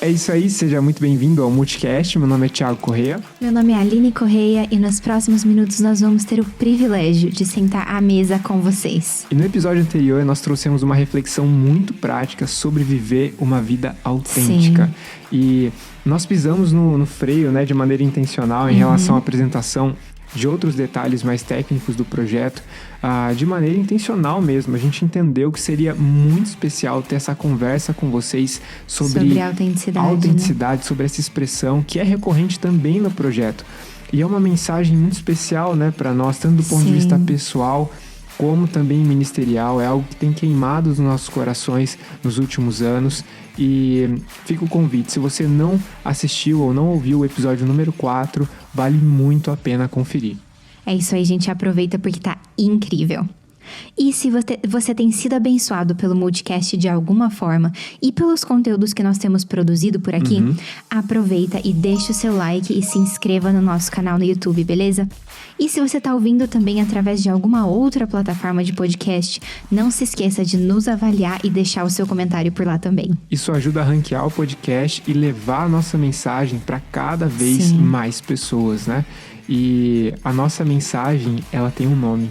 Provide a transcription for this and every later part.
É isso aí, seja muito bem-vindo ao Multicast. Meu nome é Thiago Correia. Meu nome é Aline Correia e nos próximos minutos nós vamos ter o privilégio de sentar à mesa com vocês. E no episódio anterior nós trouxemos uma reflexão muito prática sobre viver uma vida autêntica. Sim. E nós pisamos no freio, né, de maneira intencional em relação à apresentação de outros detalhes mais técnicos do projeto, de maneira intencional mesmo. A gente entendeu que seria muito especial ter essa conversa com vocês sobre a autenticidade, sobre essa expressão que é recorrente também no projeto. E é uma mensagem muito especial, né, para nós, tanto do ponto de vista pessoal como também ministerial. É algo que tem queimado os nossos corações nos últimos anos. E fica o convite, se você não assistiu ou não ouviu o episódio número 4, vale muito a pena conferir. É isso aí, gente, aproveita porque tá incrível. E se você tem sido abençoado pelo Multicast de alguma forma e pelos conteúdos que nós temos produzido por aqui, aproveita e deixa o seu like e se inscreva no nosso canal no YouTube, beleza? E se você tá ouvindo também através de alguma outra plataforma de podcast, não se esqueça de nos avaliar e deixar o seu comentário por lá também. Isso ajuda a ranquear o podcast e levar a nossa mensagem para cada vez mais pessoas, né? E a nossa mensagem, ela tem um nome.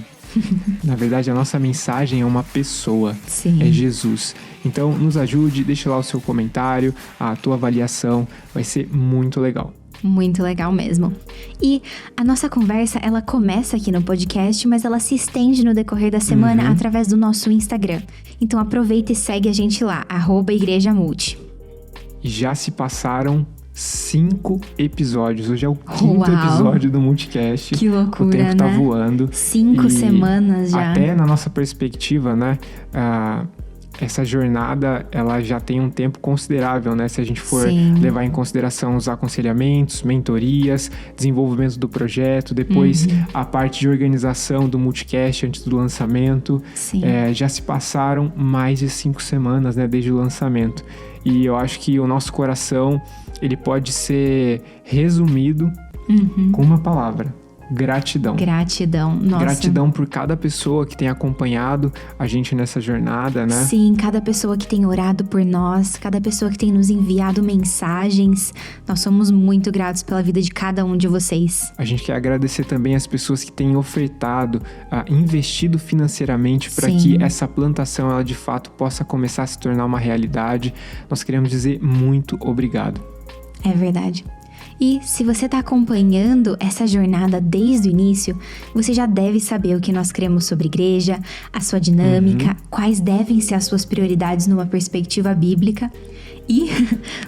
Na verdade, a nossa mensagem é uma pessoa, é Jesus. Então, nos ajude, deixa lá o seu comentário, a tua avaliação, vai ser muito legal. Muito legal mesmo. E a nossa conversa, ela começa aqui no podcast, mas ela se estende no decorrer da semana através do nosso Instagram. Então, aproveita e segue a gente lá, @igrejamulti. Já se passaram 5 episódios. Hoje é o 5º episódio do Multicast. Que loucura, o tempo tá né? voando. 5 semanas já. Até na nossa perspectiva, né? Essa jornada, ela já tem um tempo considerável, né? Se a gente for levar em consideração os aconselhamentos, mentorias, desenvolvimento do projeto, depois a parte de organização do Multicast antes do lançamento. Já se passaram mais de 5 semanas, né? Desde o lançamento. E eu acho que o nosso coração, ele pode ser resumido com uma palavra: gratidão. Gratidão, nossa. Gratidão por cada pessoa que tem acompanhado a gente nessa jornada, né? Sim, cada pessoa que tem orado por nós, cada pessoa que tem nos enviado mensagens. Nós somos muito gratos pela vida de cada um de vocês. A gente quer agradecer também as pessoas que têm ofertado, investido financeiramente para que essa plantação, ela de fato possa começar a se tornar uma realidade. Nós queremos dizer muito obrigado. É verdade. E se você está acompanhando essa jornada desde o início, você já deve saber o que nós cremos sobre igreja, a sua dinâmica, quais devem ser as suas prioridades numa perspectiva bíblica. E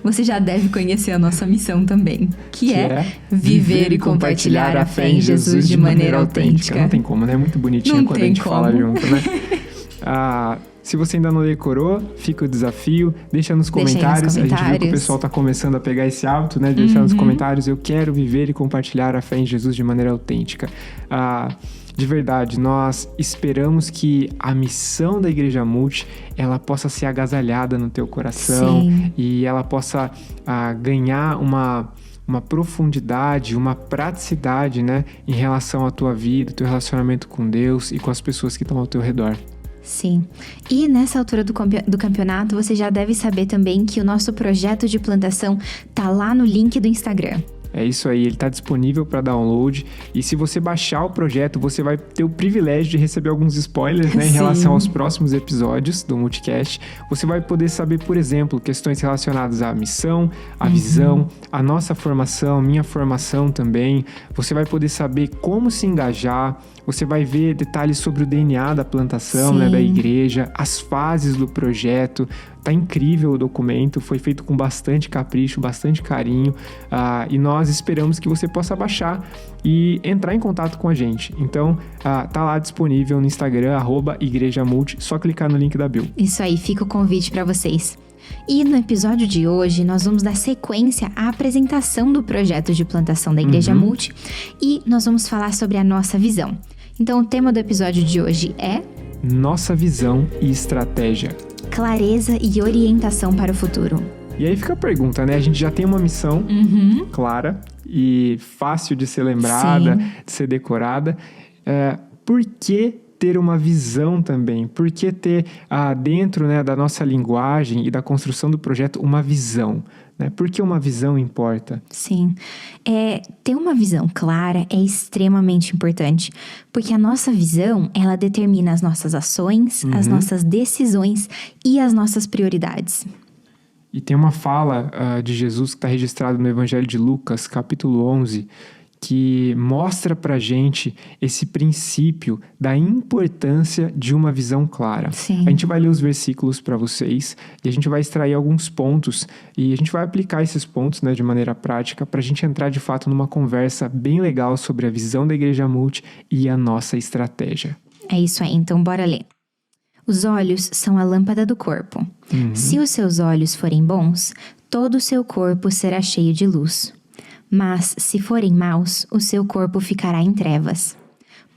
você já deve conhecer a nossa missão também, que é viver e compartilhar a fé em Jesus de maneira autêntica. Não tem como, né? É muito bonitinho quando a gente fala junto, né? Se você ainda não decorou, fica o desafio, deixa nos comentários. A gente viu que o pessoal está começando a pegar esse hábito, né? De deixar nos comentários: eu quero viver e compartilhar a fé em Jesus de maneira autêntica. De verdade, nós esperamos que a missão da Igreja Multi, ela possa ser agasalhada no teu coração e ela possa ganhar uma profundidade, uma praticidade, né? Em relação à tua vida, teu relacionamento com Deus e com as pessoas que estão ao teu redor. Sim. E nessa altura do campeonato, você já deve saber também que o nosso projeto de plantação tá lá no link do Instagram. É isso aí, ele está disponível para download. E se você baixar o projeto, você vai ter o privilégio de receber alguns spoilers, né, em relação aos próximos episódios do Multicast. Você vai poder saber, por exemplo, questões relacionadas à missão, à visão, à nossa formação, minha formação também. Você vai poder saber como se engajar. Você vai ver detalhes sobre o DNA da plantação, né, da igreja, as fases do projeto. Tá incrível o documento, foi feito com bastante capricho, bastante carinho, e nós esperamos que você possa baixar e entrar em contato com a gente. Então, tá lá disponível no Instagram, @igrejamulti, só clicar no link da bio. Isso aí, fica o convite para vocês. E no episódio de hoje, nós vamos dar sequência à apresentação do projeto de plantação da Igreja Multi e nós vamos falar sobre a nossa visão. Então, o tema do episódio de hoje é... Nossa visão e estratégia. Clareza e orientação para o futuro. E aí fica a pergunta, né? A gente já tem uma missão clara e fácil de ser lembrada, de ser decorada. Por que ter uma visão também? Por que ter dentro, né, da nossa linguagem e da construção do projeto uma visão? Né? Por que uma visão importa? Sim. Ter uma visão clara é extremamente importante, porque a nossa visão, ela determina as nossas ações, as nossas decisões e as nossas prioridades. E tem uma fala de Jesus que está registrada no Evangelho de Lucas, capítulo 11, que mostra pra gente esse princípio da importância de uma visão clara. Sim. A gente vai ler os versículos para vocês e a gente vai extrair alguns pontos e a gente vai aplicar esses pontos, né, de maneira prática para a gente entrar de fato numa conversa bem legal sobre a visão da Igreja Multi e a nossa estratégia. É isso aí, então bora ler. Os olhos são a lâmpada do corpo. Se os seus olhos forem bons, todo o seu corpo será cheio de luz. Mas, se forem maus, o seu corpo ficará em trevas.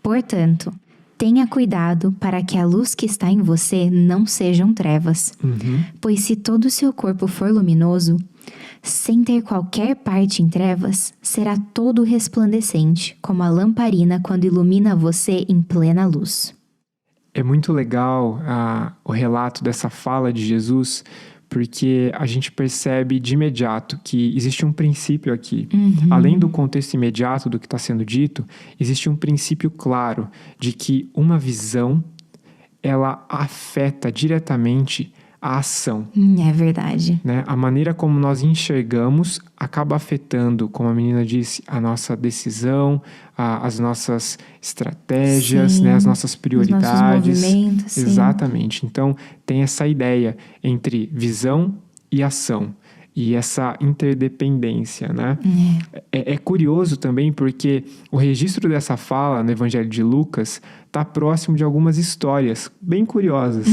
Portanto, tenha cuidado para que a luz que está em você não sejam trevas. Pois se todo o seu corpo for luminoso, sem ter qualquer parte em trevas, será todo resplandecente, como a lamparina quando ilumina você em plena luz. É muito legal o relato dessa fala de Jesus, porque a gente percebe de imediato que existe um princípio aqui. Além do contexto imediato do que está sendo dito, existe um princípio claro de que uma visão, ela afeta diretamente a ação. É verdade. Né? A maneira como nós enxergamos acaba afetando, como a menina disse, a nossa decisão, as nossas estratégias, né? As nossas prioridades. Os nossos movimentos. Exatamente. Então, tem essa ideia entre visão e ação. E essa interdependência, né? É curioso também porque o registro dessa fala no Evangelho de Lucas está próximo de algumas histórias bem curiosas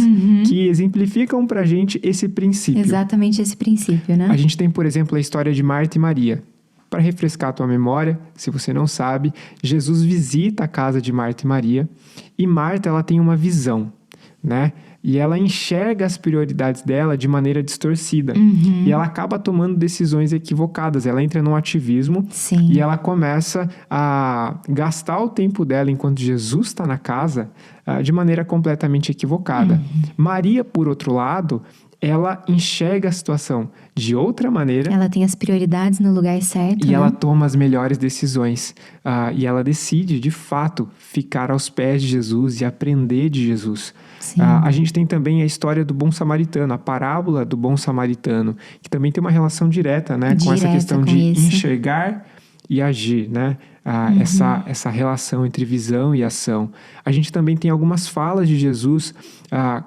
que exemplificam pra gente esse princípio. Exatamente esse princípio, né? A gente tem, por exemplo, a história de Marta e Maria. Para refrescar a tua memória, se você não sabe, Jesus visita a casa de Marta e Maria e Marta, ela tem uma visão, né? E ela enxerga as prioridades dela de maneira distorcida. E ela acaba tomando decisões equivocadas. Ela entra num ativismo. Sim. E ela começa a gastar o tempo dela enquanto Jesus está na casa de maneira completamente equivocada. Maria, por outro lado, ela enxerga a situação de outra maneira. Ela tem as prioridades no lugar certo, E né? ela toma as melhores decisões. E ela decide, de fato, ficar aos pés de Jesus e aprender de Jesus. A gente tem também a história do bom samaritano, a parábola do bom samaritano, que também tem uma relação direta, né, com essa questão de enxergar e agir, né? Essa relação entre visão e ação. A gente também tem algumas falas de Jesus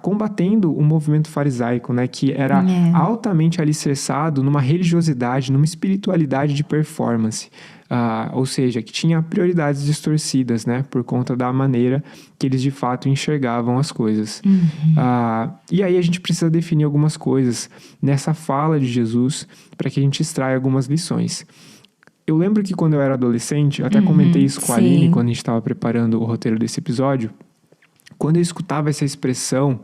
combatendo o movimento farisaico, né? Que era altamente alicerçado numa religiosidade, numa espiritualidade de performance. Ou seja, que tinha prioridades distorcidas, né? Por conta da maneira que eles de fato enxergavam as coisas. E aí a gente precisa definir algumas coisas nessa fala de Jesus para que a gente extraia algumas lições. Eu lembro que quando eu era adolescente, eu até comentei isso com a Aline quando a gente estava preparando o roteiro desse episódio. Quando eu escutava essa expressão,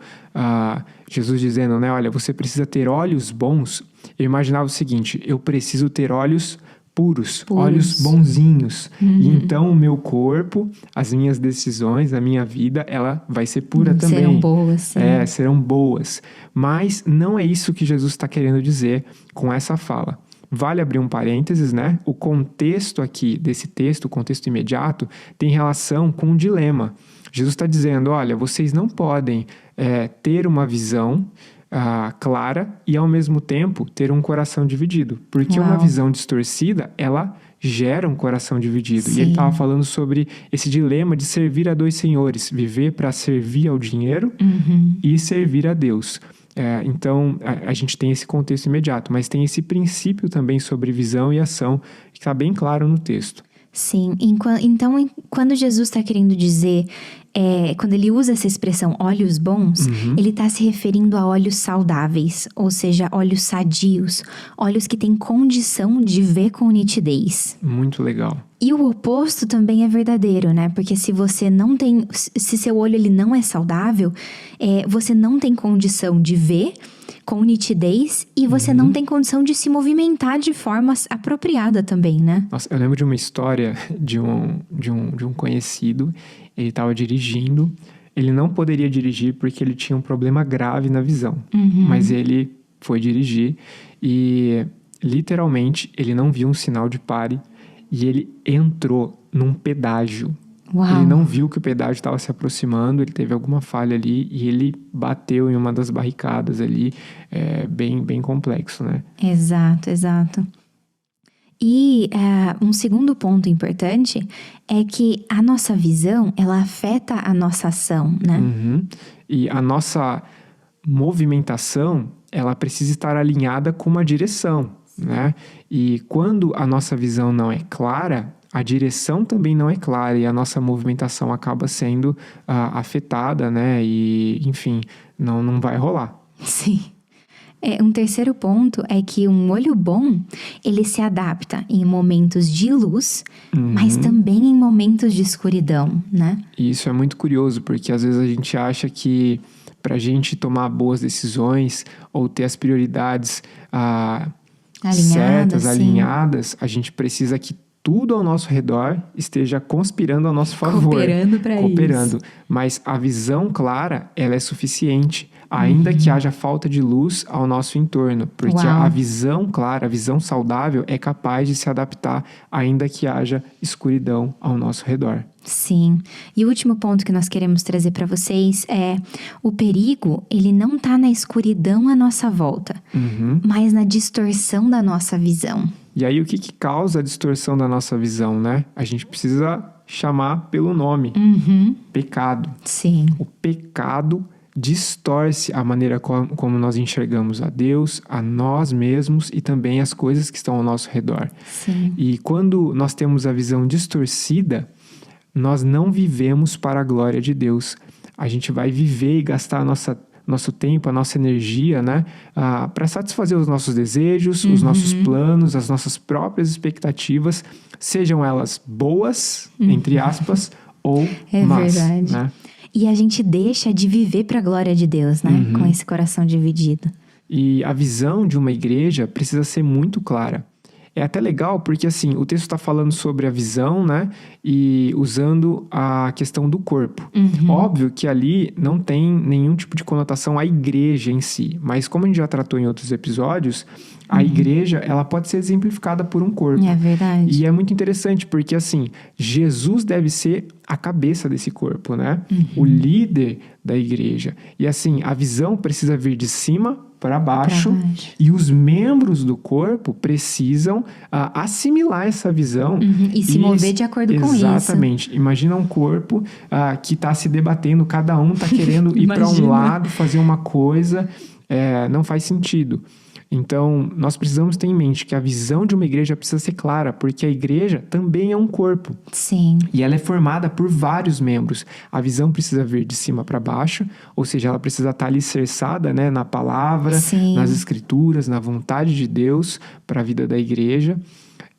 Jesus dizendo, né, olha, você precisa ter olhos bons, eu imaginava o seguinte, eu preciso ter olhos puros, olhos bonzinhos. E então o meu corpo, as minhas decisões, a minha vida, ela vai ser pura também. Serão boas, sim. Serão boas. Mas não é isso que Jesus está querendo dizer com essa fala. Vale abrir um parênteses, né? O contexto aqui desse texto, o contexto imediato, tem relação com um dilema. Jesus está dizendo, olha, vocês não podem ter uma visão clara e, ao mesmo tempo, ter um coração dividido. Porque uma visão distorcida, ela gera um coração dividido. Sim. E ele estava falando sobre esse dilema de servir a dois senhores. Viver para servir ao dinheiro e servir a Deus. Então, a gente tem esse contexto imediato, mas tem esse princípio também sobre visão e ação, que está bem claro no texto. Sim, então quando Jesus está querendo dizer, quando ele usa essa expressão olhos bons, ele está se referindo a olhos saudáveis, ou seja, olhos sadios, olhos que têm condição de ver com nitidez. Muito legal. E o oposto também é verdadeiro, né? Porque se você não tem, se seu olho ele não é saudável, você não tem condição de ver com nitidez e você não tem condição de se movimentar de forma apropriada também, né? Nossa, eu lembro de uma história de um conhecido. Ele estava dirigindo, ele não poderia dirigir porque ele tinha um problema grave na visão. Mas ele foi dirigir e, literalmente, ele não viu um sinal de pare e ele entrou num pedágio. Uau. Ele não viu que o pedágio estava se aproximando, ele teve alguma falha ali e ele bateu em uma das barricadas ali, bem complexo, né? Exato. E um segundo ponto importante é que a nossa visão, ela afeta a nossa ação, né? E a nossa movimentação, ela precisa estar alinhada com uma direção, né? E quando a nossa visão não é clara, a direção também não é clara e a nossa movimentação acaba sendo afetada, né? E, enfim, não vai rolar. Sim. Um terceiro ponto é que um olho bom, ele se adapta em momentos de luz, mas também em momentos de escuridão, né? E isso é muito curioso, porque às vezes a gente acha que para a gente tomar boas decisões ou ter as prioridades certas, alinhadas, a gente precisa que tudo ao nosso redor esteja conspirando ao nosso favor. Cooperando para isso. Mas a visão clara, ela é suficiente, ainda que haja falta de luz ao nosso entorno. Porque a visão clara, a visão saudável é capaz de se adaptar, ainda que haja escuridão ao nosso redor. Sim. E o último ponto que nós queremos trazer para vocês é o perigo, ele não está na escuridão à nossa volta, mas na distorção da nossa visão. E aí, o que causa a distorção da nossa visão, né? A gente precisa chamar pelo nome. Pecado. Sim. O pecado distorce a maneira como nós enxergamos a Deus, a nós mesmos e também as coisas que estão ao nosso redor. Sim. E quando nós temos a visão distorcida, nós não vivemos para a glória de Deus. A gente vai viver e gastar nosso tempo, a nossa energia, né? Para satisfazer os nossos desejos, os nossos planos, as nossas próprias expectativas, sejam elas boas, entre aspas, ou más. É verdade. Né? E a gente deixa de viver para a glória de Deus, né? Com esse coração dividido. E a visão de uma igreja precisa ser muito clara. É até legal porque, assim, o texto está falando sobre a visão, né? E usando a questão do corpo. Óbvio que ali não tem nenhum tipo de conotação à igreja em si. Mas como a gente já tratou em outros episódios, a igreja, ela pode ser exemplificada por um corpo. É verdade. E é muito interessante porque, assim, Jesus deve ser a cabeça desse corpo, né? O líder da igreja. E, assim, a visão precisa vir de cima para baixo, e os membros do corpo precisam assimilar essa visão e se mover de acordo com isso. Exatamente. Imagina um corpo que está se debatendo, cada um está querendo ir para um lado, fazer uma coisa, não faz sentido. Então, nós precisamos ter em mente que a visão de uma igreja precisa ser clara, porque a igreja também é um corpo. Sim. E ela é formada por vários membros. A visão precisa vir de cima para baixo, ou seja, ela precisa estar alicerçada, né, na palavra, nas escrituras, na vontade de Deus para a vida da igreja.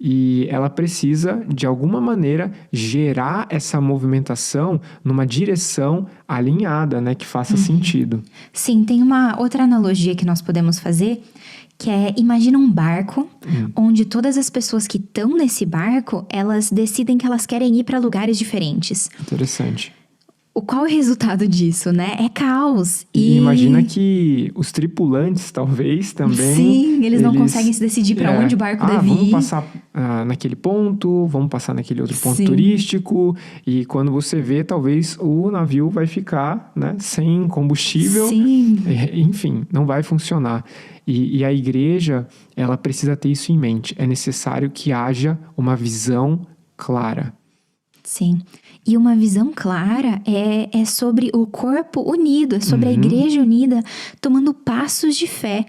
E ela precisa, de alguma maneira, gerar essa movimentação numa direção alinhada, né, que faça sentido. Sim, tem uma outra analogia que nós podemos fazer, que é, imagina um barco, onde todas as pessoas que estão nesse barco, elas decidem que elas querem ir para lugares diferentes. Interessante. Qual é o resultado disso, né? É caos. E imagina que os tripulantes, talvez, também... Sim, eles não conseguem se decidir para onde o barco deve ir. Vamos passar naquele ponto, vamos passar naquele outro ponto turístico. E quando você vê, talvez o navio vai ficar, né, sem combustível. Sim. Enfim, não vai funcionar. E a igreja, ela precisa ter isso em mente. É necessário que haja uma visão clara. Sim. E uma visão clara é sobre o corpo unido, é sobre a igreja unida, tomando passos de fé,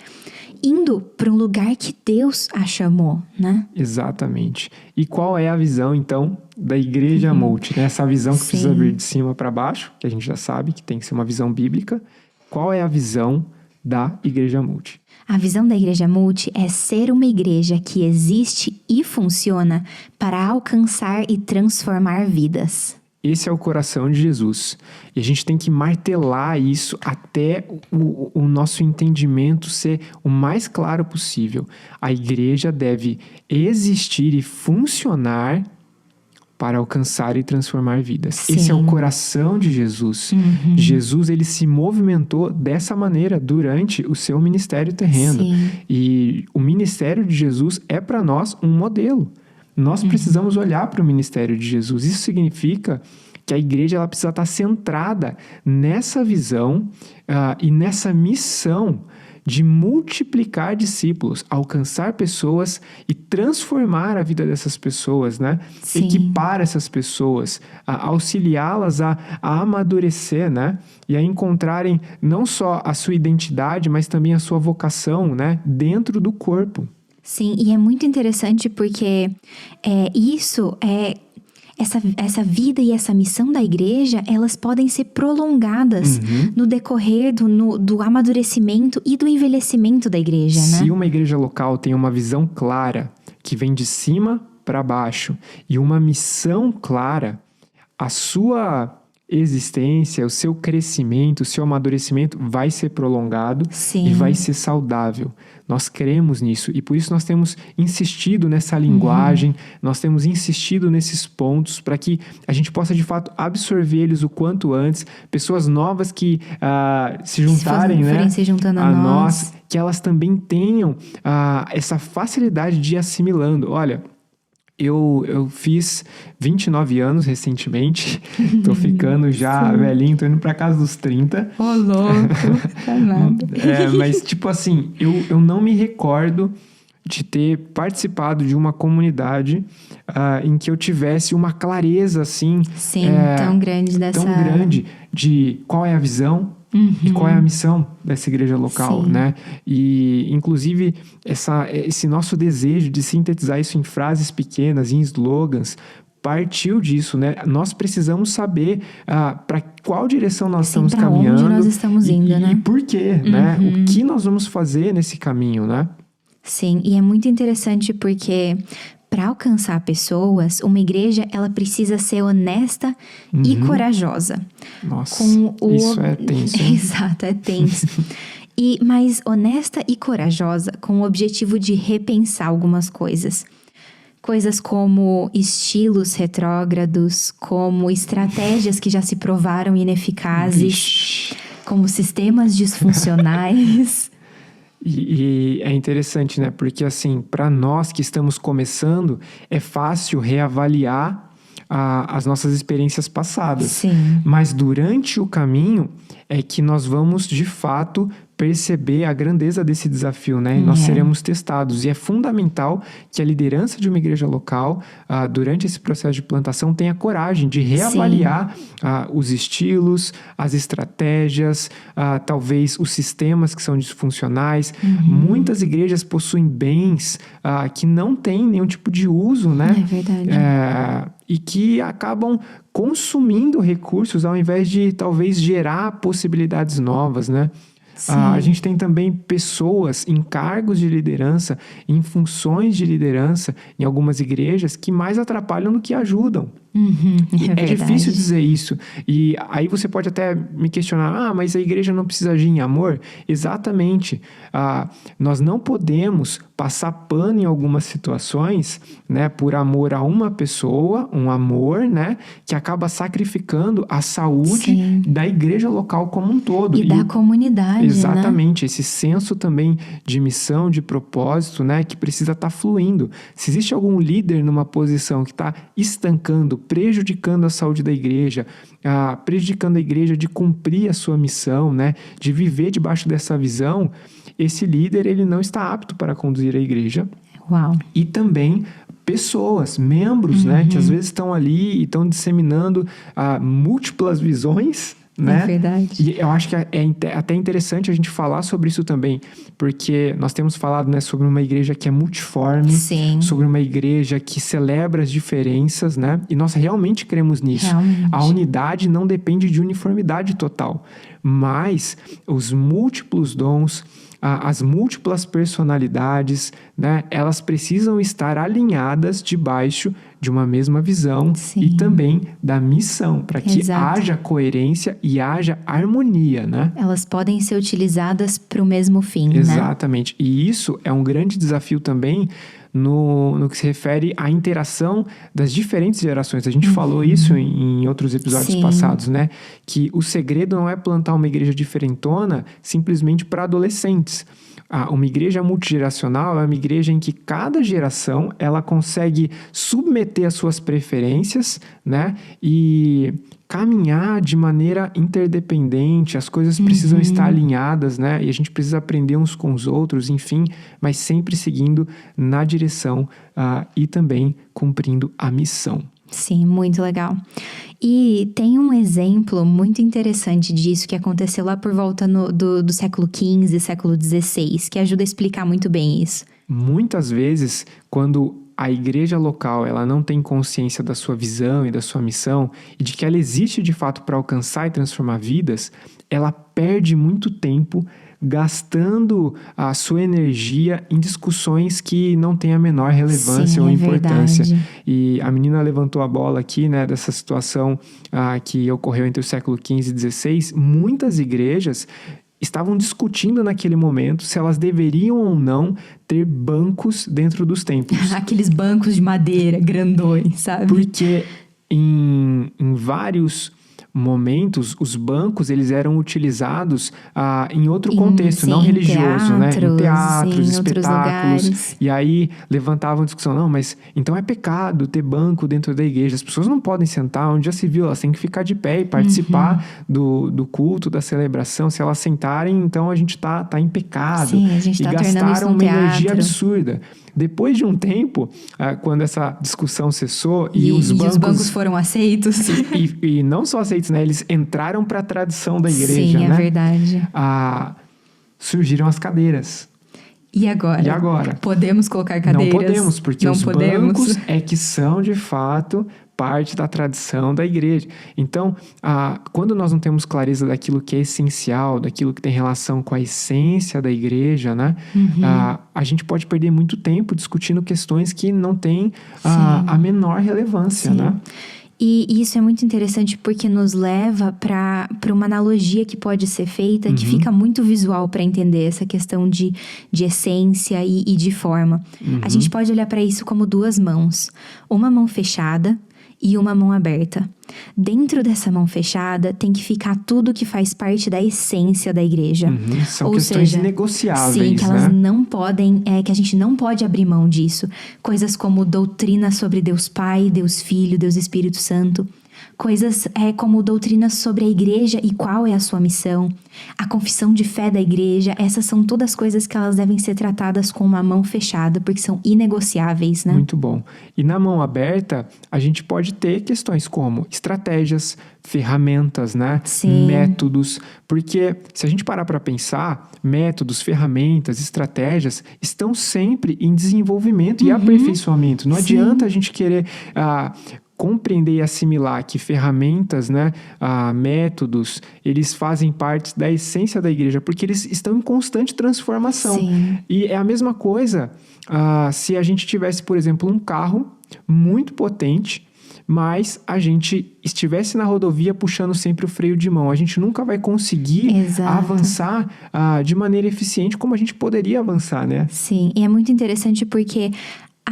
indo para um lugar que Deus a chamou, né? Exatamente. E qual é a visão, então, da igreja multi? Né? Essa visão que precisa vir de cima para baixo, que a gente já sabe que tem que ser uma visão bíblica. Qual é a visão da igreja multi? A visão da igreja multi é ser uma igreja que existe e funciona para alcançar e transformar vidas. Esse é o coração de Jesus. E a gente tem que martelar isso até o nosso entendimento ser o mais claro possível. A igreja deve existir e funcionar para alcançar e transformar vidas. Sim. Esse é o coração de Jesus. Jesus, ele se movimentou dessa maneira durante o seu ministério terreno. Sim. E o ministério de Jesus é para nós um modelo. Nós precisamos olhar para o ministério de Jesus. Isso significa que a igreja ela precisa estar centrada nessa visão e nessa missão de multiplicar discípulos, alcançar pessoas e transformar a vida dessas pessoas, né? Sim. Equipar essas pessoas, auxiliá-las a amadurecer, né? E a encontrarem não só a sua identidade, mas também a sua vocação, né? Dentro do corpo. Sim, e é muito interessante porque essa vida e essa missão da igreja, elas podem ser prolongadas no decorrer do amadurecimento e do envelhecimento da igreja, né? Se uma igreja local tem uma visão clara, que vem de cima para baixo, e uma missão clara, a sua existência, o seu crescimento, o seu amadurecimento vai ser prolongado. Sim. E vai ser saudável. Nós cremos nisso e por isso nós temos insistido nessa linguagem, nós temos insistido nesses pontos para que a gente possa de fato absorver eles o quanto antes, pessoas novas que se juntarem, né, se juntando a nós, que elas também tenham essa facilidade de ir assimilando. Olha, eu fiz 29 anos recentemente, tô ficando já velhinho, tô indo pra casa dos 30. Ô, louco, tá nada. Mas tipo assim, eu não me recordo de ter participado de uma comunidade em que eu tivesse uma clareza assim... Sim, tão grande dessa... Tão grande de qual é a visão, e qual é a missão dessa igreja local, Sim. né? E, inclusive, esse nosso desejo de sintetizar isso em frases pequenas, em slogans, partiu disso, né? Nós precisamos saber para qual direção nós estamos caminhando. Onde nós estamos indo, né? E por quê, né? O que nós vamos fazer nesse caminho, né? Sim, e é muito interessante porque... Para alcançar pessoas, uma igreja ela precisa ser honesta e corajosa. Nossa, isso é tenso. Exato, é tenso. Mas honesta e corajosa com o objetivo de repensar algumas coisas. Coisas como estilos retrógrados, como estratégias que já se provaram ineficazes, como sistemas disfuncionais. E é interessante, né? Porque, assim, para nós que estamos começando, é fácil reavaliar as nossas experiências passadas. Sim. Mas durante o caminho é que nós vamos, de fato, perceber a grandeza desse desafio, né? E nós seremos testados. E é fundamental que a liderança de uma igreja local, durante esse processo de plantação, tenha coragem de reavaliar os estilos, as estratégias, talvez os sistemas que são disfuncionais. Muitas igrejas possuem bens que não têm nenhum tipo de uso, né? É verdade. E que acabam consumindo recursos ao invés de, talvez, gerar possibilidades novas, né? A gente tem também pessoas em cargos de liderança, em funções de liderança, em algumas igrejas, que mais atrapalham do que ajudam. É difícil dizer isso. E aí você pode até me questionar, mas a igreja não precisa agir em amor? Exatamente. Nós não podemos passar pano em algumas situações, né, por amor a uma pessoa, um amor, né, que acaba sacrificando a saúde da igreja local como um todo. E da comunidade, exatamente, né? Esse senso também de missão, de propósito, né, que precisa estar fluindo. Se existe algum líder numa posição que está estancando, prejudicando a saúde da igreja, prejudicando a igreja de cumprir a sua missão, né, de viver debaixo dessa visão, esse líder ele não está apto para conduzir a igreja. Uau. E também pessoas, membros, né, que às vezes estão ali e estão disseminando múltiplas visões, né? É verdade. E eu acho que é até interessante a gente falar sobre isso também, porque nós temos falado, né, sobre uma igreja que é multiforme, sobre uma igreja que celebra as diferenças, né? E nós realmente cremos nisso. Realmente. A unidade não depende de uniformidade total, mas os múltiplos dons, as múltiplas personalidades, né, elas precisam estar alinhadas debaixo de uma mesma visão e também da missão, para que haja coerência e haja harmonia, né? Elas podem ser utilizadas para o mesmo fim, Exatamente. E isso é um grande desafio também no que se refere à interação das diferentes gerações. A gente falou isso em outros episódios passados, né? Que o segredo não é plantar uma igreja diferentona simplesmente para adolescentes. Uma igreja multigeracional é uma igreja em que cada geração ela consegue submeter as suas preferências, né? E caminhar de maneira interdependente, as coisas precisam estar alinhadas, né? E a gente precisa aprender uns com os outros, enfim, mas sempre seguindo na direção e também cumprindo a missão. Sim, muito legal. E tem um exemplo muito interessante disso que aconteceu lá por volta do século XV, século XVI, que ajuda a explicar muito bem isso. Muitas vezes, quando a igreja local ela não tem consciência da sua visão e da sua missão e de que ela existe de fato para alcançar e transformar vidas, ela perde muito tempo gastando a sua energia em discussões que não têm a menor relevância ou importância. Verdade. E a menina levantou a bola aqui, né, dessa situação que ocorreu entre o século XV e XVI. Muitas igrejas estavam discutindo naquele momento se elas deveriam ou não ter bancos dentro dos templos. Aqueles bancos de madeira grandões, sabe? Porque em vários momentos, os bancos eles eram utilizados em outro contexto, não religioso, né? Em teatros, espetáculos. E aí levantavam discussão, não, mas então é pecado ter banco dentro da igreja. As pessoas não podem sentar onde já se viu, elas têm que ficar de pé e participar do culto, da celebração. Se elas sentarem, então a gente tá em pecado. Sim, a gente tá tornando isso um gastaram uma energia teatro absurda. Depois de um tempo, quando essa discussão cessou e os bancos foram aceitos. E não só aceitos, né? Eles entraram para a tradição da igreja, Sim, né? é verdade. Surgiram as cadeiras. E agora? Podemos colocar cadeiras? Não podemos, porque os bancos é que são, de fato, parte da tradição da igreja. Então, quando nós não temos clareza daquilo que é essencial, daquilo que tem relação com a essência da igreja, né? A gente pode perder muito tempo discutindo questões que não têm a menor relevância, né? E isso é muito interessante porque nos leva para uma analogia que pode ser feita, que fica muito visual para entender essa questão de essência e de forma. A gente pode olhar para isso como duas mãos. Uma mão fechada e uma mão aberta. Dentro dessa mão fechada tem que ficar tudo que faz parte da essência da igreja. São questões inegociáveis, sim, que elas não podem, que a gente não pode abrir mão disso. Coisas como doutrina sobre Deus Pai, Deus Filho, Deus Espírito Santo. Coisas como doutrina sobre a igreja e qual é a sua missão. A confissão de fé da igreja. Essas são todas coisas que elas devem ser tratadas com uma mão fechada, porque são inegociáveis, né? Muito bom. E na mão aberta, a gente pode ter questões como estratégias, ferramentas, né? Sim. Métodos. Porque se a gente parar para pensar, métodos, ferramentas, estratégias estão sempre em desenvolvimento e aperfeiçoamento. Não adianta a gente querer compreender e assimilar que ferramentas, né, métodos, eles fazem parte da essência da igreja, porque eles estão em constante transformação. Sim. E é a mesma coisa se a gente tivesse, por exemplo, um carro muito potente, mas a gente estivesse na rodovia puxando sempre o freio de mão. A gente nunca vai conseguir avançar de maneira eficiente como a gente poderia avançar, né? Sim, e é muito interessante porque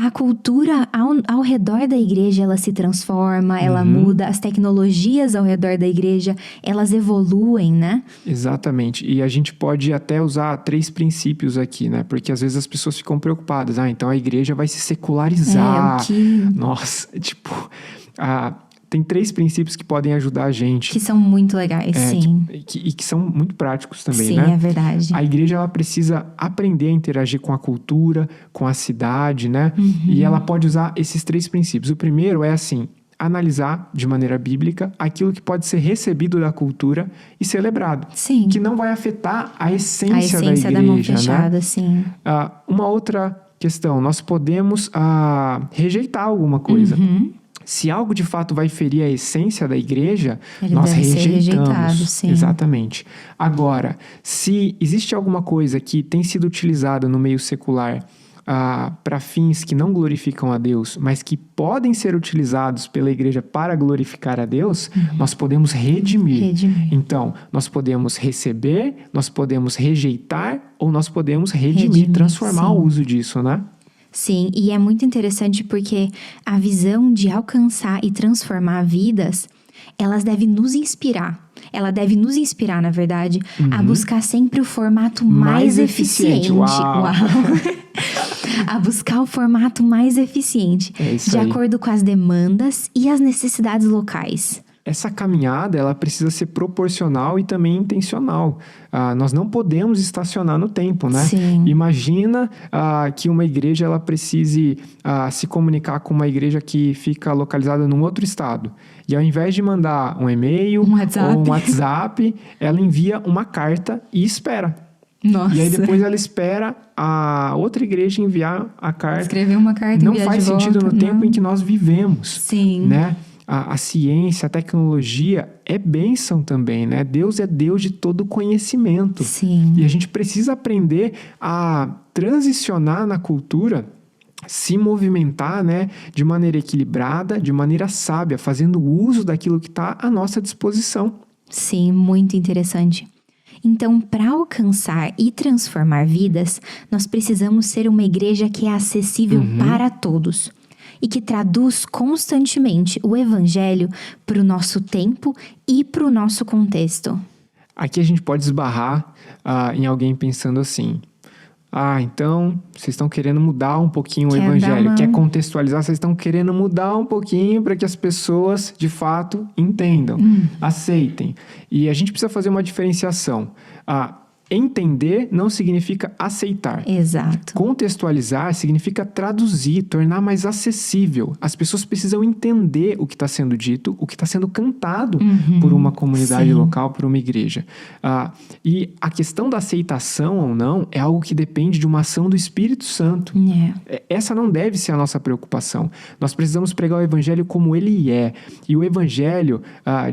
a cultura ao redor da igreja, ela se transforma, ela muda, as tecnologias ao redor da igreja, elas evoluem, né? Exatamente. E a gente pode até usar 3 princípios aqui, né? Porque às vezes as pessoas ficam preocupadas. Então a igreja vai se secularizar. Nossa, tem 3 princípios que podem ajudar a gente. Que são muito legais, sim. E que são muito práticos também, sim, né? Sim, é verdade. A igreja, ela precisa aprender a interagir com a cultura, com a cidade, né? E ela pode usar esses 3 princípios. O primeiro é analisar de maneira bíblica aquilo que pode ser recebido da cultura e celebrado. Sim. Que não vai afetar a essência da igreja, da mão fechada, né? sim. Uma outra questão, nós podemos rejeitar alguma coisa. Se algo de fato vai ferir a essência da igreja, nós rejeitamos. Sim. Exatamente. Agora, se existe alguma coisa que tem sido utilizada no meio secular para fins que não glorificam a Deus, mas que podem ser utilizados pela igreja para glorificar a Deus, nós podemos redimir. Então, nós podemos receber, nós podemos rejeitar ou nós podemos redimir, transformar o uso disso, né? Sim, e é muito interessante porque a visão de alcançar e transformar vidas, elas devem nos inspirar. Ela deve nos inspirar, na verdade, a buscar sempre o formato mais eficiente. Uau! A buscar o formato mais eficiente, É isso de aí. acordo com as demandas e as necessidades locais. Essa caminhada, ela precisa ser proporcional e também intencional. Nós não podemos estacionar no tempo, né? Sim. Imagina que uma igreja ela precise se comunicar com uma igreja que fica localizada num outro estado. E ao invés de mandar um e-mail Um WhatsApp. ou um WhatsApp, ela envia uma carta e espera. Nossa. E aí depois ela espera a outra igreja enviar a carta. Escrever uma carta e Não enviar faz de sentido volta, no tempo não. em que nós vivemos. Sim. Né? A ciência, a tecnologia é bênção também, né? Deus é Deus de todo conhecimento. Sim. E a gente precisa aprender a transicionar na cultura, se movimentar, né? De maneira equilibrada, de maneira sábia, fazendo uso daquilo que está à nossa disposição. Sim, muito interessante. Então, para alcançar e transformar vidas, nós precisamos ser uma igreja que é acessível para todos e que traduz constantemente o evangelho para o nosso tempo e para o nosso contexto. Aqui a gente pode esbarrar em alguém pensando assim: então vocês estão querendo mudar um pouquinho o Quer evangelho, dar uma- quer contextualizar, vocês estão querendo mudar um pouquinho para que as pessoas, de fato, entendam, aceitem. E a gente precisa fazer uma diferenciação. Entender não significa aceitar. Exato. Contextualizar significa traduzir, tornar mais acessível. As pessoas precisam entender o que está sendo dito, o que está sendo cantado por uma comunidade sim. local, por uma igreja. E a questão da aceitação ou não é algo que depende de uma ação do Espírito Santo. Essa não deve ser a nossa preocupação. Nós precisamos pregar o evangelho como ele é. E o evangelho,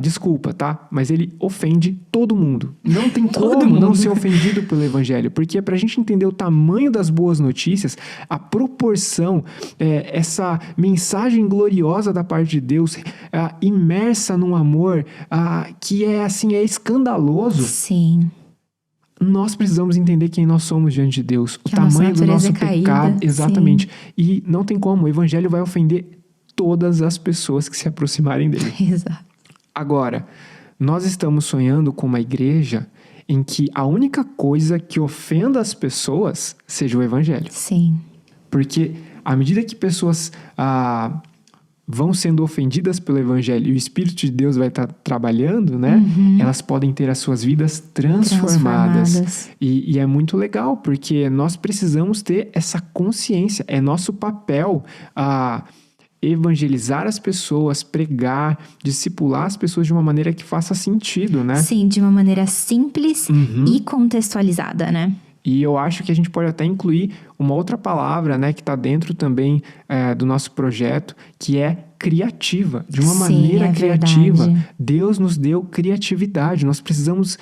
desculpa, tá? Mas ele ofende todo mundo. Não tem Todo como não mundo. ser ofendido pelo evangelho. Porque para a gente entender o tamanho das boas notícias, a proporção, essa mensagem gloriosa da parte de Deus, imersa num amor que é escandaloso. Sim. Nós precisamos entender quem nós somos diante de Deus, o Que a nossa tamanho do natureza nosso é pecado. caída, Exatamente. E não tem como, o evangelho vai ofender todas as pessoas que se aproximarem dele. Exato. Agora, nós estamos sonhando com uma igreja em que a única coisa que ofenda as pessoas seja o evangelho. Sim. Porque à medida que pessoas vão sendo ofendidas pelo evangelho e o Espírito de Deus vai estar trabalhando, né? Elas podem ter as suas vidas transformadas. E é muito legal, porque nós precisamos ter essa consciência. É nosso papel evangelizar as pessoas, pregar, discipular as pessoas de uma maneira que faça sentido, né? Sim, de uma maneira simples e contextualizada, né? E eu acho que a gente pode até incluir uma outra palavra, né, que está dentro também do nosso projeto, que é criativa, de uma maneira criativa. Verdade. Deus nos deu criatividade, nós precisamos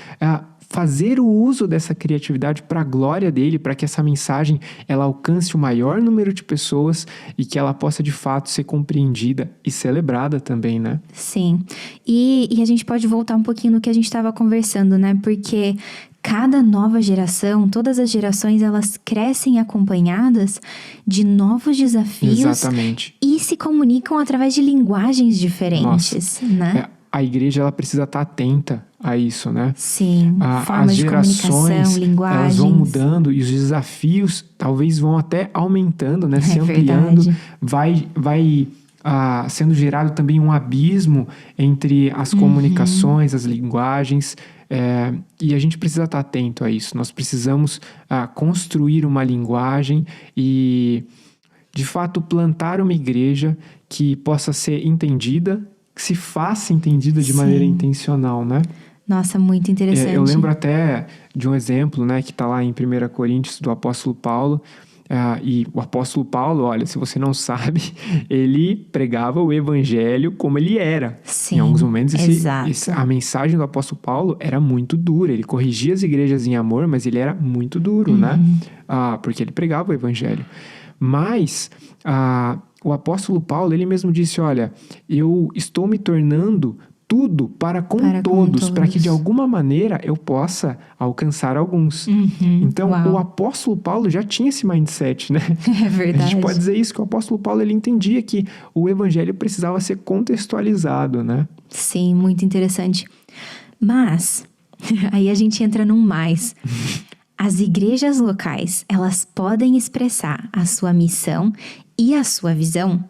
fazer o uso dessa criatividade para a glória dele, para que essa mensagem ela alcance o maior número de pessoas e que ela possa de fato ser compreendida e celebrada também, né? Sim. E a gente pode voltar um pouquinho no que a gente estava conversando, né? Porque cada nova geração, todas as gerações, elas crescem acompanhadas de novos desafios. Exatamente. E se comunicam através de linguagens diferentes, né? A igreja ela precisa estar atenta a isso, né? Sim, formas as de gerações, comunicação, linguagens. elas vão mudando e os desafios talvez vão até aumentando, né? Se verdade. ampliando. Vai sendo gerado também um abismo entre as comunicações, as linguagens. E a gente precisa estar atento a isso. Nós precisamos construir uma linguagem e, de fato, plantar uma igreja que possa ser entendida, que se faça entendida de maneira intencional, né? Nossa, muito interessante. Eu lembro até de um exemplo, né, que está lá em 1 Coríntios, do apóstolo Paulo. E o apóstolo Paulo, olha, se você não sabe, ele pregava o evangelho como ele era. Sim, em alguns momentos, exato. a mensagem do apóstolo Paulo era muito dura. Ele corrigia as igrejas em amor, mas ele era muito duro, né? Porque ele pregava o evangelho. Mas o apóstolo Paulo, ele mesmo disse, olha, eu estou me tornando tudo para com todos, para que de alguma maneira eu possa alcançar alguns. Então, o apóstolo Paulo já tinha esse mindset, né? É verdade. A gente pode dizer isso, que o apóstolo Paulo, ele entendia que o evangelho precisava ser contextualizado, né? Sim, muito interessante. Mas, aí a gente entra num mais. As igrejas locais, elas podem expressar a sua missão e a sua visão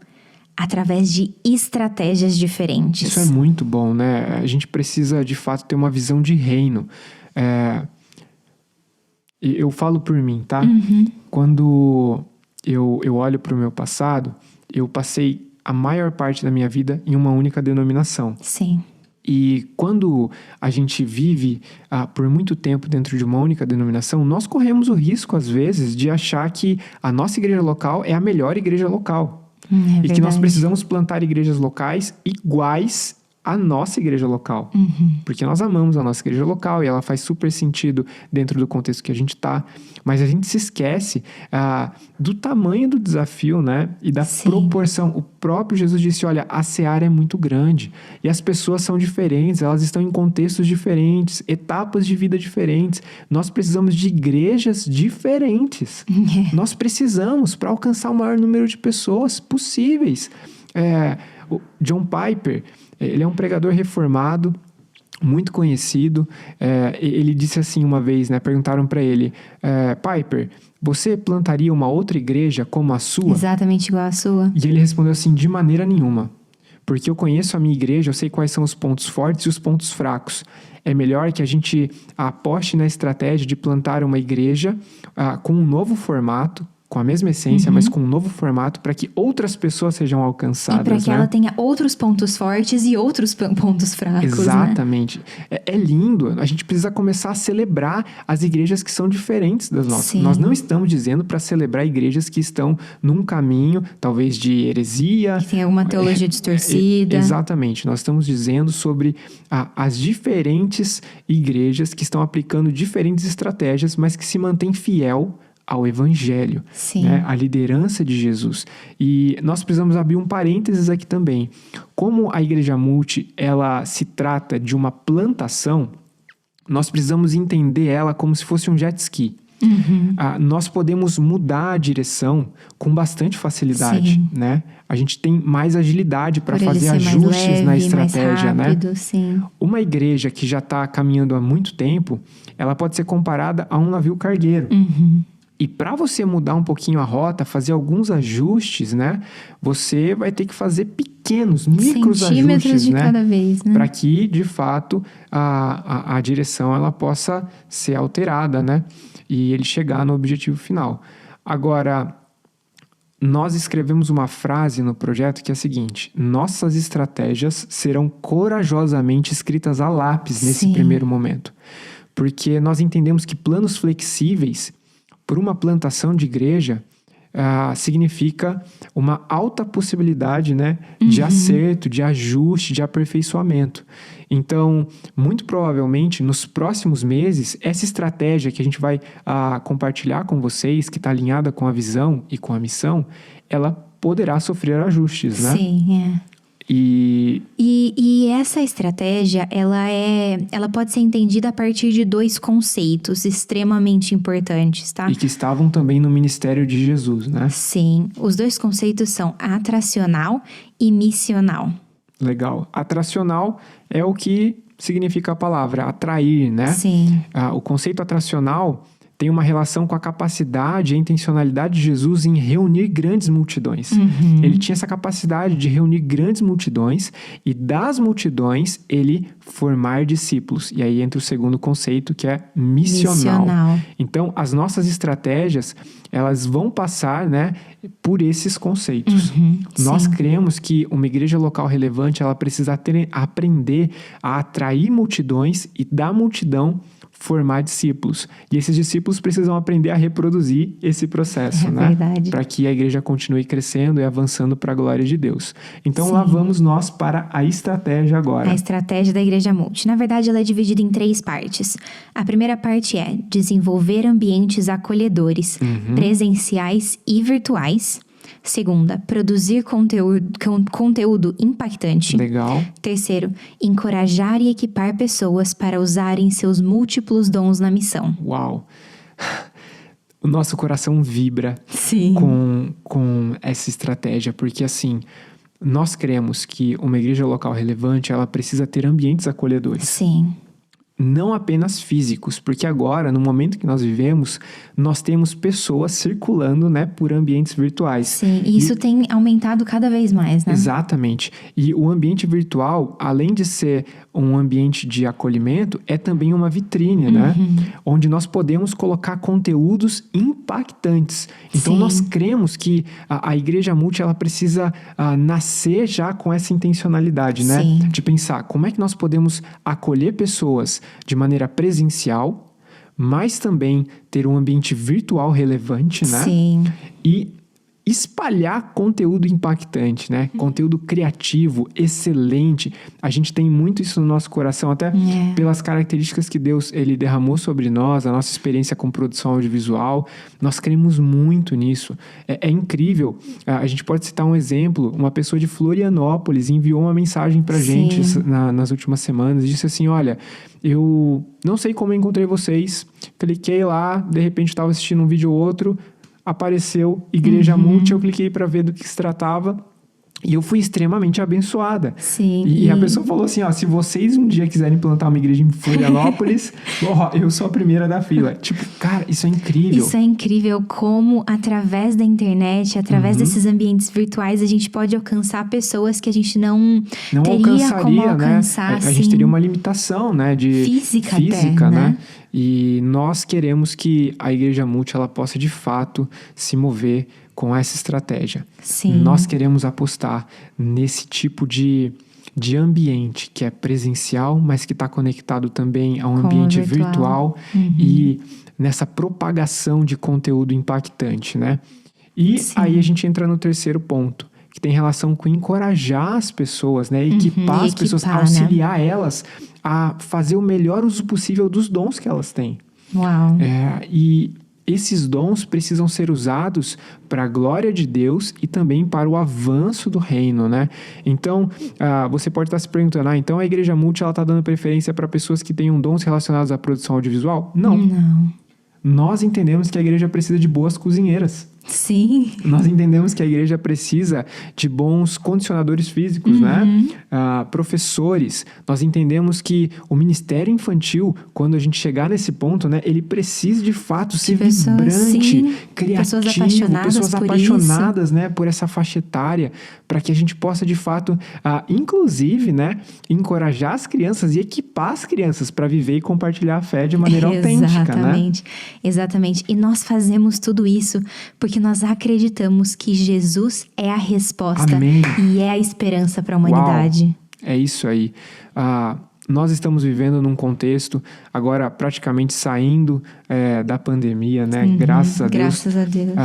através de estratégias diferentes. Isso é muito bom, né? A gente precisa, de fato, ter uma visão de reino. Eu falo por mim, tá? Quando eu olho para o meu passado, eu passei a maior parte da minha vida em uma única denominação. Sim. E quando a gente vive por muito tempo dentro de uma única denominação, nós corremos o risco, às vezes, de achar que a nossa igreja local é a melhor igreja local. E que nós precisamos plantar igrejas locais iguais à nossa igreja local. Porque nós amamos a nossa igreja local e ela faz super sentido dentro do contexto que a gente está. Mas a gente se esquece do tamanho do desafio, né? E da proporção. O próprio Jesus disse, olha, a seara é muito grande. E as pessoas são diferentes, elas estão em contextos diferentes, etapas de vida diferentes. Nós precisamos de igrejas diferentes. Nós precisamos para alcançar o maior número de pessoas possíveis. O John Piper, ele é um pregador reformado, muito conhecido. Ele disse assim uma vez, né? Perguntaram para ele, Piper, você plantaria uma outra igreja como a sua? Exatamente igual a sua. E ele respondeu assim, de maneira nenhuma. Porque eu conheço a minha igreja, eu sei quais são os pontos fortes e os pontos fracos. É melhor que a gente aposte na estratégia de plantar uma igreja com um novo formato, com a mesma essência, mas com um novo formato, para que outras pessoas sejam alcançadas. E para que ela tenha outros pontos fortes e outros pontos fracos. Exatamente. Né? É lindo. A gente precisa começar a celebrar as igrejas que são diferentes das nossas. Sim. Nós não estamos dizendo para celebrar igrejas que estão num caminho, talvez de heresia. Que tem alguma teologia distorcida. Exatamente. Nós estamos dizendo sobre as diferentes igrejas que estão aplicando diferentes estratégias, mas que se mantêm fiel ao Evangelho, né? A liderança de Jesus. E nós precisamos abrir um parênteses aqui também. Como a Igreja Multi, ela se trata de uma plantação, nós precisamos entender ela como se fosse um jet ski. Nós podemos mudar a direção com bastante facilidade, né? A gente tem mais agilidade para fazer ajustes na estratégia, mais rápido, né? Sim. Uma igreja que já está caminhando há muito tempo, ela pode ser comparada a um navio cargueiro. E para você mudar um pouquinho a rota, fazer alguns ajustes, né? Você vai ter que fazer pequenos, micros ajustes, de né? cada vez, né? Para que, de fato, a direção ela possa ser alterada, né? E ele chegar no objetivo final. Agora, nós escrevemos uma frase no projeto que é a seguinte: nossas estratégias serão corajosamente escritas a lápis nesse primeiro momento. Porque nós entendemos que planos flexíveis por uma plantação de igreja significa uma alta possibilidade, né, de acerto, de ajuste, de aperfeiçoamento. Então, muito provavelmente, nos próximos meses, essa estratégia que a gente vai compartilhar com vocês, que está alinhada com a visão e com a missão, ela poderá sofrer ajustes, né? Sim, E essa estratégia, ela pode ser entendida a partir de 2 conceitos extremamente importantes, tá? E que estavam também no ministério de Jesus, né? Sim, os 2 conceitos são atracional e missional. Legal. Atracional é o que significa a palavra, atrair, né? Sim. O conceito atracional tem uma relação com a capacidade e a intencionalidade de Jesus em reunir grandes multidões. Ele tinha essa capacidade de reunir grandes multidões e das multidões ele formar discípulos. E aí entra o segundo conceito, que é missional. Então, as nossas estratégias, elas vão passar, né, por esses conceitos. Nós cremos que uma igreja local relevante, ela precisa aprender a atrair multidões e da multidão formar discípulos. E esses discípulos precisam aprender a reproduzir esse processo, né? Verdade. Para que a igreja continue crescendo e avançando para a glória de Deus. Então, lá vamos nós para a estratégia agora. A estratégia da Igreja Multi. Na verdade, ela é dividida em 3 partes. A primeira parte é desenvolver ambientes acolhedores, presenciais e virtuais. Segunda, produzir conteúdo impactante. Legal. Terceiro, encorajar e equipar pessoas para usarem seus múltiplos dons na missão. Uau! O nosso coração vibra Sim. com essa estratégia, porque assim, nós cremos que uma igreja local relevante, ela precisa ter ambientes acolhedores. Sim. Não apenas físicos, porque agora, no momento que nós vivemos, nós temos pessoas circulando, né, por ambientes virtuais. Sim, e isso tem aumentado cada vez mais, né? Exatamente. E o ambiente virtual, além de ser um ambiente de acolhimento, é também uma vitrine, né? Onde nós podemos colocar conteúdos impactantes. Então, Sim. nós cremos que a Igreja Multi, ela precisa nascer já com essa intencionalidade, né? Sim. De pensar como é que nós podemos acolher pessoas de maneira presencial, mas também ter um ambiente virtual relevante, né? Sim. E espalhar conteúdo impactante, né? Conteúdo criativo, excelente. A gente tem muito isso no nosso coração, até pelas características que Deus ele derramou sobre nós, a nossa experiência com produção audiovisual. Nós cremos muito nisso. É incrível. A gente pode citar um exemplo. Uma pessoa de Florianópolis enviou uma mensagem pra gente nas últimas semanas. Disse assim, olha, eu não sei como eu encontrei vocês. Cliquei lá, de repente estava assistindo um vídeo ou outro, apareceu Igreja Multi, eu cliquei para ver do que se tratava e eu fui extremamente abençoada. Sim. E a pessoa falou assim, ó, se vocês um dia quiserem plantar uma igreja em Florianópolis, eu sou a primeira da fila. Tipo, cara, isso é incrível. Isso é incrível como através da internet, através desses ambientes virtuais, a gente pode alcançar pessoas que a gente não teria como alcançar. Né? A gente teria uma limitação, né? Física até, né? né? E nós queremos que a Igreja Multi ela possa de fato se mover com essa estratégia. Sim. Nós queremos apostar nesse tipo de ambiente que é presencial, mas que está conectado também a um ambiente virtual e nessa propagação de conteúdo impactante, né? E aí a gente entra no terceiro ponto, que tem relação com encorajar as pessoas, né? Equipar as pessoas, auxiliar elas a fazer o melhor uso possível dos dons que elas têm. Uau! E esses dons precisam ser usados para a glória de Deus e também para o avanço do reino, né? Então, você pode estar se perguntando, então a Igreja Multi está dando preferência para pessoas que tenham dons relacionados à produção audiovisual? Não. Nós entendemos que a igreja precisa de boas cozinheiras. Sim. Nós entendemos que a igreja precisa de bons condicionadores físicos, né? Professores. Nós entendemos que o ministério infantil, quando a gente chegar nesse ponto, né? Ele precisa de fato ser vibrante, criativo. Pessoas apaixonadas, né? Por essa faixa etária. Para que a gente possa de fato, inclusive, né? Encorajar as crianças e equipar as crianças para viver e compartilhar a fé de maneira autêntica, né? Exatamente. E nós fazemos tudo isso porque nós acreditamos que Jesus é a resposta. Amém. E é a esperança para a humanidade. Uau, é isso aí. Nós estamos vivendo num contexto, agora praticamente saindo da pandemia, né? Graças a Deus. Graças a Deus.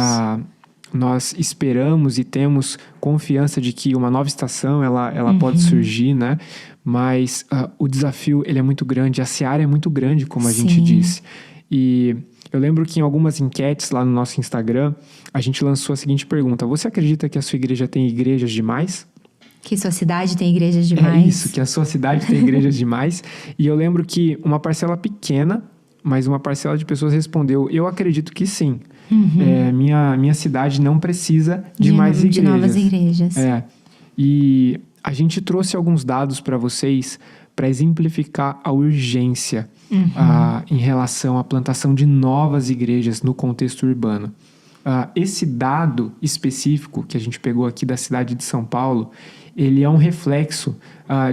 Nós esperamos e temos confiança de que uma nova estação, ela pode surgir, né? Mas o desafio, ele é muito grande, a seara é muito grande, como a gente disse. E eu lembro que em algumas enquetes lá no nosso Instagram, a gente lançou a seguinte pergunta: você acredita que a sua igreja tem igrejas demais? Que sua cidade tem igrejas demais? É isso, que a sua cidade tem igrejas demais. E eu lembro que uma parcela pequena, mas uma parcela de pessoas respondeu: eu acredito que sim. Minha cidade não precisa de mais igrejas. De novas igrejas. E a gente trouxe alguns dados para vocês para exemplificar a urgência em relação à plantação de novas igrejas no contexto urbano. Esse dado específico que a gente pegou aqui da cidade de São Paulo, ele é um reflexo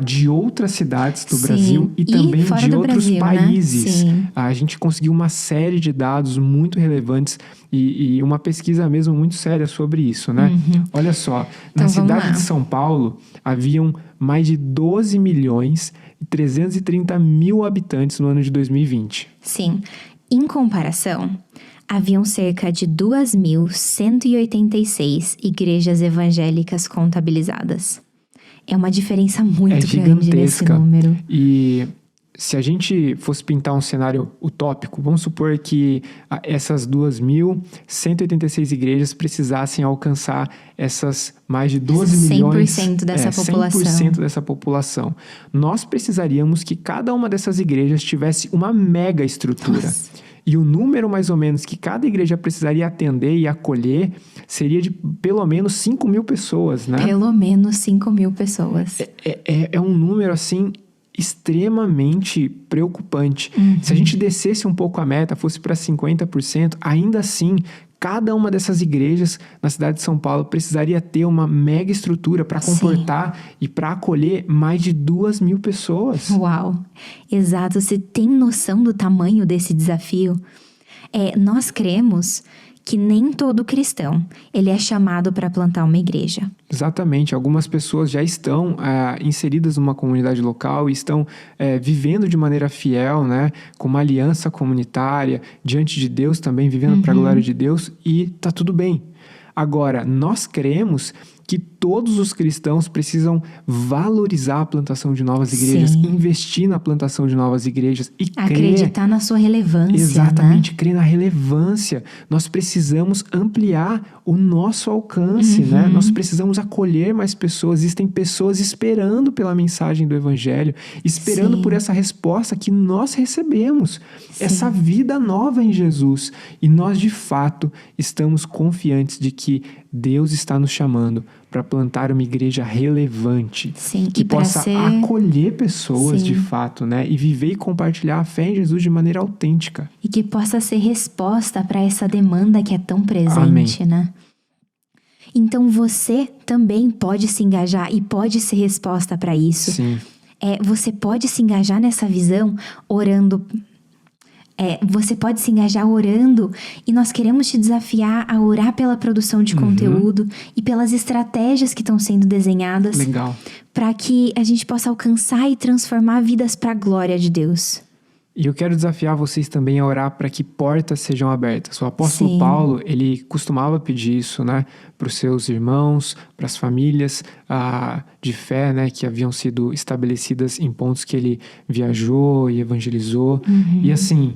de outras cidades do Brasil e também de outros países. Né? A gente conseguiu uma série de dados muito relevantes e uma pesquisa mesmo muito séria sobre isso, né? Olha só, na cidade de São Paulo, haviam mais de 12 milhões e 330 mil habitantes no ano de 2020. Sim. Em comparação, haviam cerca de 2.186 igrejas evangélicas contabilizadas. É uma diferença muito grande nesse número. E se a gente fosse pintar um cenário utópico, vamos supor que essas 2.186 igrejas precisassem alcançar essas mais de 12 milhões... 100% dessa população. 100% dessa população. Nós precisaríamos que cada uma dessas igrejas tivesse uma mega estrutura. Nossa. E o número, mais ou menos, que cada igreja precisaria atender e acolher seria de pelo menos 5 mil pessoas, né? Pelo menos 5 mil pessoas. É um número, assim, extremamente preocupante. Se a gente descesse um pouco a meta, fosse para 50%, ainda assim, cada uma dessas igrejas na cidade de São Paulo precisaria ter uma mega estrutura para comportar e para acolher mais de 2.000 pessoas. Uau! Exato. Você tem noção do tamanho desse desafio? Nós cremos que nem todo cristão ele é chamado para plantar uma igreja. Exatamente. Algumas pessoas já estão inseridas numa comunidade local e estão vivendo de maneira fiel, né? Com uma aliança comunitária, diante de Deus também, vivendo para a glória de Deus, e tá tudo bem. Agora, nós cremos que todos os cristãos precisam valorizar a plantação de novas igrejas, investir na plantação de novas igrejas e acreditar na sua relevância. Exatamente, crer na relevância. Nós precisamos ampliar o nosso alcance, né? Nós precisamos acolher mais pessoas. Existem pessoas esperando pela mensagem do Evangelho, esperando por essa resposta que nós recebemos. Essa vida nova em Jesus. E nós, de fato, estamos confiantes de que Deus está nos chamando para plantar uma igreja relevante, que possa acolher pessoas de fato, né? E viver e compartilhar a fé em Jesus de maneira autêntica. E que possa ser resposta para essa demanda que é tão presente, né? Então você também pode se engajar e pode ser resposta para isso. Sim. Você pode se engajar nessa visão orando... você pode se engajar orando, e nós queremos te desafiar a orar pela produção de conteúdo e pelas estratégias que estão sendo desenhadas. Legal. Para que a gente possa alcançar e transformar vidas para a glória de Deus. E eu quero desafiar vocês também a orar para que portas sejam abertas. O apóstolo Paulo, ele costumava pedir isso, né? Para os seus irmãos, para as famílias de fé, né? Que haviam sido estabelecidas em pontos que ele viajou e evangelizou. E assim,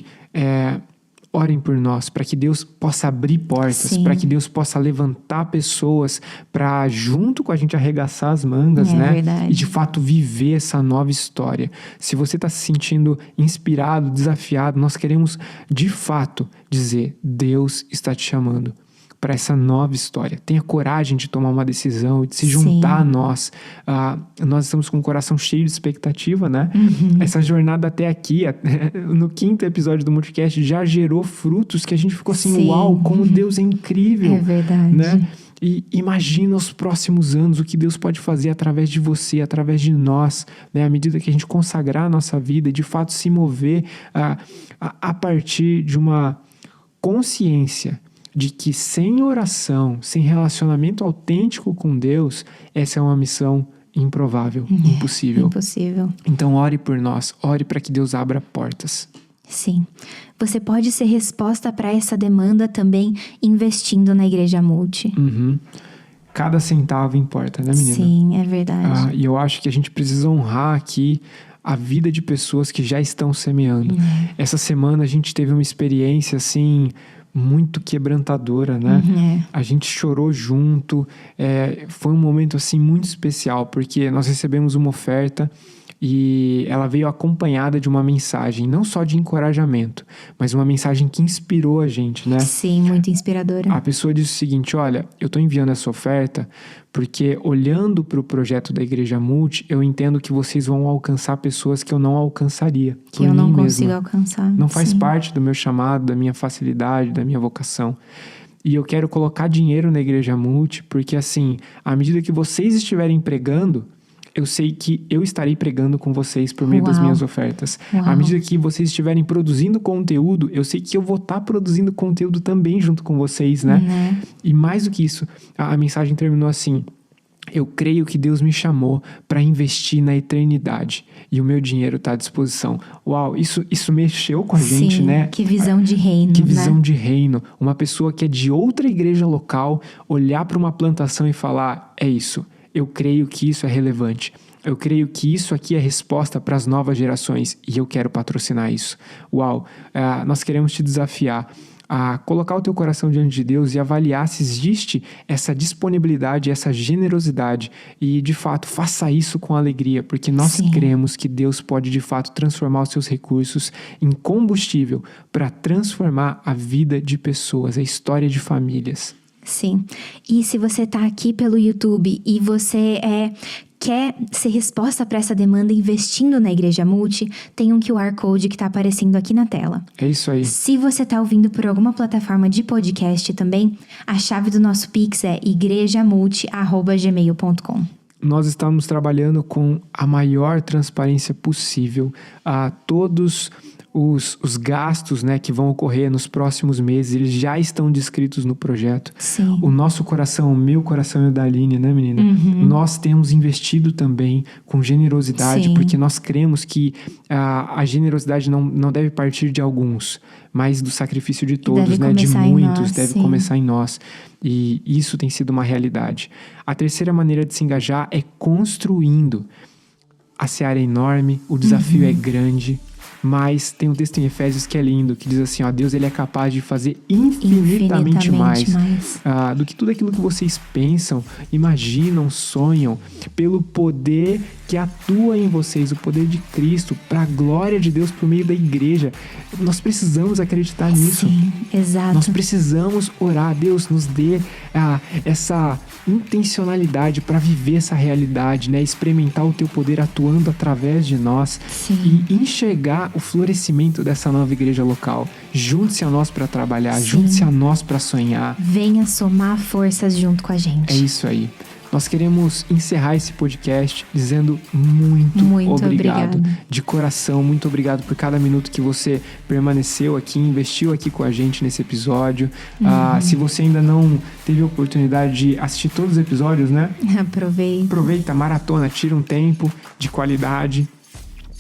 orem por nós, para que Deus possa abrir portas, para que Deus possa levantar pessoas para, junto com a gente, arregaçar as mangas, né? Verdade. E de fato viver essa nova história. Se você está se sentindo inspirado, desafiado, nós queremos de fato dizer: Deus está te chamando para essa nova história. Tenha coragem de tomar uma decisão e de se juntar a nós. Nós estamos com o coração cheio de expectativa, né? Essa jornada até aqui, no 5º episódio do Multicast, já gerou frutos que a gente ficou assim, uau, como Deus é incrível. É verdade. Né? E imagina os próximos anos, o que Deus pode fazer através de você, através de nós, né? À medida que a gente consagrar a nossa vida e de fato se mover a partir de uma consciência de que sem oração, sem relacionamento autêntico com Deus, essa é uma missão improvável, impossível. Impossível. Então ore por nós, ore para que Deus abra portas. Sim. Você pode ser resposta para essa demanda também investindo na Igreja Multi. Cada centavo importa, né, menina? Sim, é verdade. E eu acho que a gente precisa honrar aqui a vida de pessoas que já estão semeando. Essa semana a gente teve uma experiência, assim, muito quebrantadora, né? A gente chorou junto. Foi um momento, assim, muito especial, porque nós recebemos uma oferta e ela veio acompanhada de uma mensagem, não só de encorajamento, mas uma mensagem que inspirou a gente, né? Sim, muito inspiradora. A pessoa disse o seguinte: olha, eu estou enviando essa oferta porque, olhando para o projeto da Igreja Multi, eu entendo que vocês vão alcançar pessoas que eu não alcançaria. Que eu não consigo alcançar. Não faz parte do meu chamado, da minha facilidade, da minha vocação. E eu quero colocar dinheiro na Igreja Multi, porque assim, à medida que vocês estiverem pregando, eu sei que eu estarei pregando com vocês por meio das minhas ofertas. À medida que vocês estiverem produzindo conteúdo, eu sei que eu vou estar produzindo conteúdo também junto com vocês, né? E mais do que isso, a mensagem terminou assim: eu creio que Deus me chamou para investir na eternidade e o meu dinheiro está à disposição. Uau, isso mexeu com a gente, né? Que visão de reino, Que visão de reino. Uma pessoa que é de outra igreja local olhar para uma plantação e falar: é isso. Eu creio que isso é relevante. Eu creio que isso aqui é resposta para as novas gerações e eu quero patrocinar isso. Uau, nós queremos te desafiar a colocar o teu coração diante de Deus e avaliar se existe essa disponibilidade, essa generosidade. E, de fato, faça isso com alegria, porque nós cremos que Deus pode, de fato, transformar os seus recursos em combustível para transformar a vida de pessoas, a história de famílias. Sim. E se você está aqui pelo YouTube e você quer ser resposta para essa demanda investindo na Igreja Multi, tem um QR Code que está aparecendo aqui na tela. É isso aí. Se você está ouvindo por alguma plataforma de podcast também, a chave do nosso Pix é igrejamulti@gmail.com. Nós estamos trabalhando com a maior transparência possível a todos os gastos, né, que vão ocorrer nos próximos meses. Eles já estão descritos no projeto. Sim. O nosso coração, o meu coração e o da Aline, né, menina? Nós temos investido também com generosidade, porque nós cremos que a generosidade não deve partir de alguns, mas do sacrifício de todos, né? De muitos, deve começar em nós. E isso tem sido uma realidade. A terceira maneira de se engajar é construindo. A seara é enorme, o desafio é grande, mas tem um texto em Efésios que é lindo, que diz assim, ó, Deus ele é capaz de fazer infinitamente mais do que tudo aquilo que vocês pensam, imaginam, sonham, pelo poder que atua em vocês, o poder de Cristo, para a glória de Deus por meio da igreja. Nós precisamos acreditar nisso. Sim, exato. Nós precisamos orar, Deus nos dê essa intencionalidade para viver essa realidade, né? Experimentar o teu poder atuando através de nós. Sim. E enxergar o florescimento dessa nova igreja local. Junte-se a nós para trabalhar, junte-se a nós para sonhar. Venha somar forças junto com a gente. É isso aí. Nós queremos encerrar esse podcast dizendo muito obrigado. De coração, muito obrigado por cada minuto que você permaneceu aqui, investiu aqui com a gente nesse episódio. Se você ainda não teve a oportunidade de assistir todos os episódios, né? Aproveita, maratona, tira um tempo de qualidade.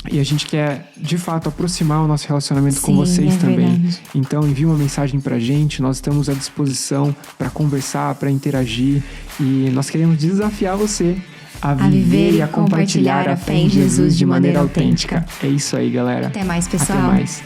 E a gente quer, de fato, aproximar o nosso relacionamento com vocês também. Verdade. Então, envie uma mensagem pra gente. Nós estamos à disposição para conversar, para interagir. E nós queremos desafiar você a viver e a compartilhar a fé em Jesus de maneira autêntica. É isso aí, galera. Até mais, pessoal. Até mais.